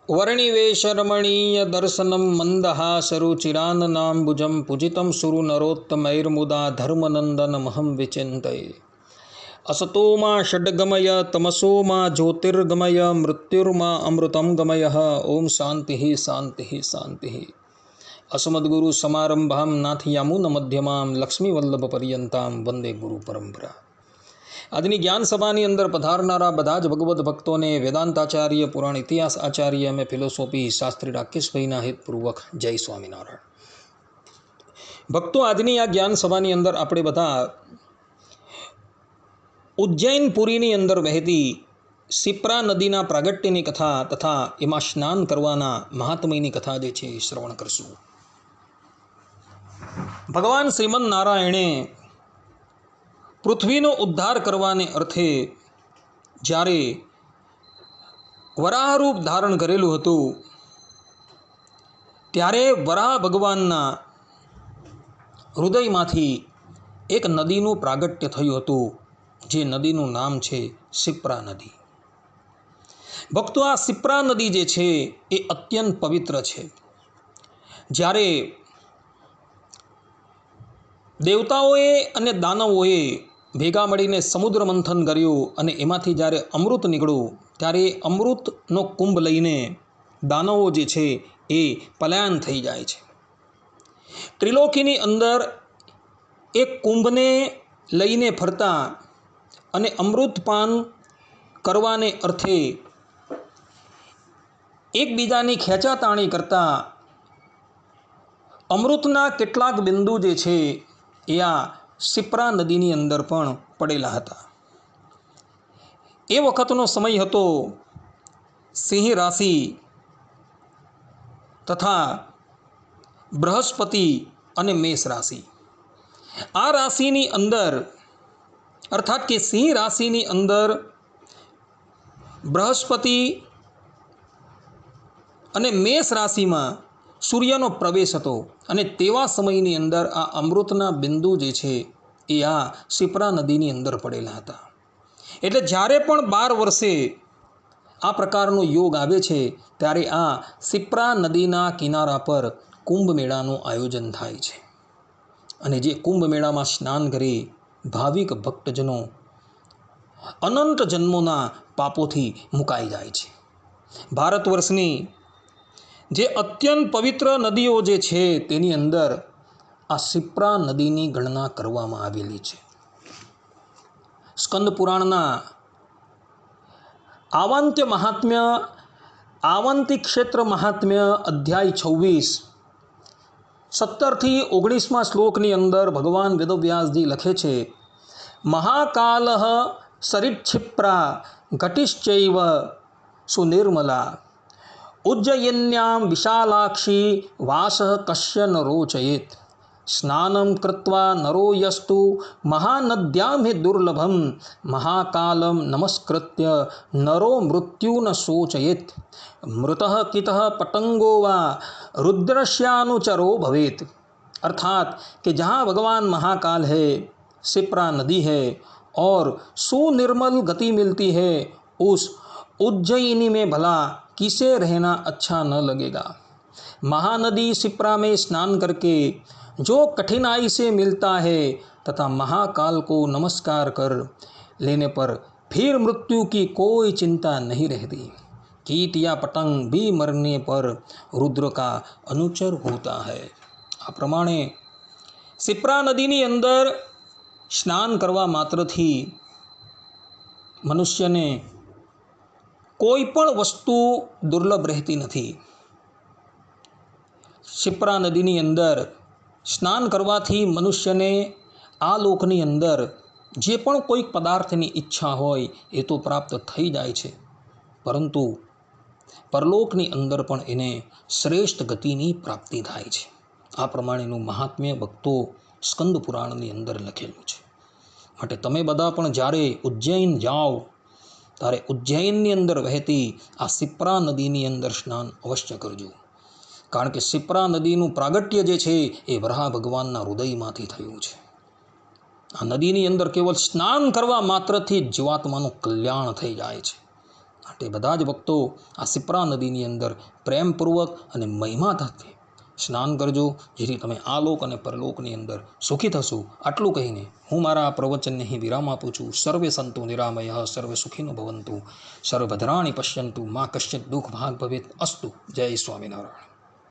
वर्णिवेशरमणीय दर्शनं मन्दहासरुचिराननाम्बुजं पूजितं सुरनरोत्तमैर्मुदा धर्मनन्दनमहं विचिन्तये। असतो मा षड्गमय तमसो मा ज्योतिर्गमय मृत्युर्मा अमृतं गमयः। ओम शांति शांति शांति। अस्मद्गुरु समारंभां नाथयामुनमध्यमां लक्ष्मीवल्लभपर्यन्तां वंदे गुरु परंपरा। આજની જ્ઞાન સભાની અંદર પધારનારા બધા જ ભગવદ્ ભક્તોને વેદાંતાચાર્ય, પુરાણ ઇતિહાસ આચાર્ય અને ફિલોસોફી શાસ્ત્રી રાકેશભાઈના હિતપૂર્વક જય સ્વામિનારાયણ. ભક્તો, આજની આ જ્ઞાન સભાની અંદર આપણે બધા ઉજ્જૈનપુરીની અંદર વહેતી શિપ્રા નદીના પ્રાગટ્યની કથા તથા એમાં સ્નાન કરવાના મહાત્મ્યની કથા જે છે એ શ્રવણ કરશું. ભગવાન શ્રીમદ નારાયણે પૃથ્વીનો ઉદ્ધાર કરવાને અર્થે જ્યારે વરાહરૂપ ધારણ કરેલું હતું ત્યારે વરાહ ભગવાનના હૃદયમાંથી એક નદીનું પ્રાગટ્ય થયું હતું, જે નદીનું નામ છે શિપ્રા નદી. ભક્તો, આ શિપ્રા નદી જે છે એ અત્યંત પવિત્ર છે. જ્યારે દેવતાઓએ અને દાનવોએ ભેગા મળીને સમુદ્ર મંથન કર્યું અને એમાંથી જ્યારે અમૃત નીકળ્યું ત્યારે એ અમૃતનો કુંભ લઈને દાનવો જે છે એ પલાયન થઈ જાય છે. ત્રિલોકીની અંદર એક કુંભને લઈને ફરતા અને અમૃતપાન કરવાને અર્થે એકબીજાની ખેંચાતાણી કરતા અમૃતના કેટલાક બિંદુ જે છે એ આ શિપ્રા નદીની અંદર પણ પડેલા હતા. એ વખતનો સમય હતો સિંહ રાશિ તથા બૃહસ્પતિ અને મેષ રાશિ. આ રાશિની અંદર અર્થાત કે સિંહ રાશિની અંદર બૃહસ્પતિ અને મેષ રાશિમાં સૂર્યનો પ્રવેશ હતો અને તેવા સમયની અંદર આ અમૃતના બિંદુ જે છે એ આ શિપ્રા નદીની અંદર પડેલા હતા. એટલે જ્યારે પણ 12 વર્ષે આ પ્રકારનો યોગ આવે છે ત્યારે આ શિપ્રા નદીના કિનારા પર કુંભ મેળાનું આયોજન થાય છે અને જે કુંભ મેળામાં સ્નાન કરી ભાવિક ભક્તજનો અનંત જન્મોના પાપોથી મુકાઈ જાય છે. ભારત વર્ષની જે અત્યંત પવિત્ર નદીઓ જે છે તેની અંદર આ શિપ્રા નદીની ગણના કરવામાં આવેલી છે. સ્કંદ પુરાણના આવાંત્ય મહાત્મ્ય આવાંતિક ક્ષેત્ર મહાત્મ્ય અધ્યાય 26 17થી 19મા શ્લોકની અંદર ભગવાન વેદવ્યાસજી લખે છે, મહાકાલઃ સરિક્ષિપ્રા ઘટિશ્ચૈવ સુનિર્મલા ઉજ્જયિન્યામ વિશાલાક્ષી વાસઃ કશ્ય ન રોચયેત સ્નાનમ કૃત્વા નરો યસ્તુ મહાનદ્યામ હિ દુર્લભમ મહાકાલમ નમસ્કૃત્ય નરો મૃત્યુ ન શોચયેત મૃતઃ કિતઃ પતંગો વા रुद्रश्यानुचरो भवेत. अर्थात कि जहाँ भगवान महाकाल है, शिप्रा नदी है और सुनिर्मल गति मिलती है, उस उज्जयिनी में भला किसे रहना अच्छा न लगेगा. महानदी शिप्रा में स्नान करके जो कठिनाई से मिलता है तथा महाकाल को नमस्कार कर लेने पर फिर मृत्यु की कोई चिंता नहीं रहती. कीट या पतंग भी मरने पर रुद्र का अनुचर होता है. આ પ્રમાણે શિપ્રા નદીની અંદર સ્નાન કરવા માત્રથી મનુષ્યને કોઈ પણ વસ્તુ દુર્લભ રહેતી નથી. શિપ્રા નદીની અંદર સ્નાન કરવાથી મનુષ્યને આ લોકની અંદર જે પણ કોઈક પદાર્થની ઈચ્છા હોય એ તો પ્રાપ્ત થઈ જાય છે, પરંતુ પરલોકની અંદર પણ એને શ્રેષ્ઠ ગતિની પ્રાપ્તિ થાય છે. આ પ્રમાણેનું મહાત્મ્ય ભક્તો સ્કંદ પુરાણની અંદર લખેલું છે. માટે તમે બધા પણ જ્યારે ઉજ્જૈન જાઓ ત્યારે ઉજ્જૈનની અંદર વહેતી આ શિપ્રા નદીની અંદર સ્નાન અવશ્ય કરજો. કારણ કે શિપ્રા નદીનું પ્રાગટ્ય જે છે એ વરાહ ભગવાનના હૃદયમાંથી થયું છે. આ નદીની અંદર કેવલ સ્નાન કરવા માત્રથી જીવાત્માનું કલ્યાણ થઈ જાય છે. માટે બધા જ ભક્તો આ શિપ્રા નદીની અંદર પ્રેમપૂર્વક અને મહિમાથી સ્નાન કરજો, જેથી તમે આ લોક અને પરલોકની અંદર સુખી થશો. આટલું કહીને હું મારા આ પ્રવચનને અહીં વિરામ આપું છું. સર્વે સંતો નિરામય સર્વે સુખીનો ભવંતુ, સર્વભદ્રાણી પશ્યંતુ, મા કશ્ચિત દુઃખ ભાગ ભવેત અસ્તુ. જય સ્વામિનારાયણ.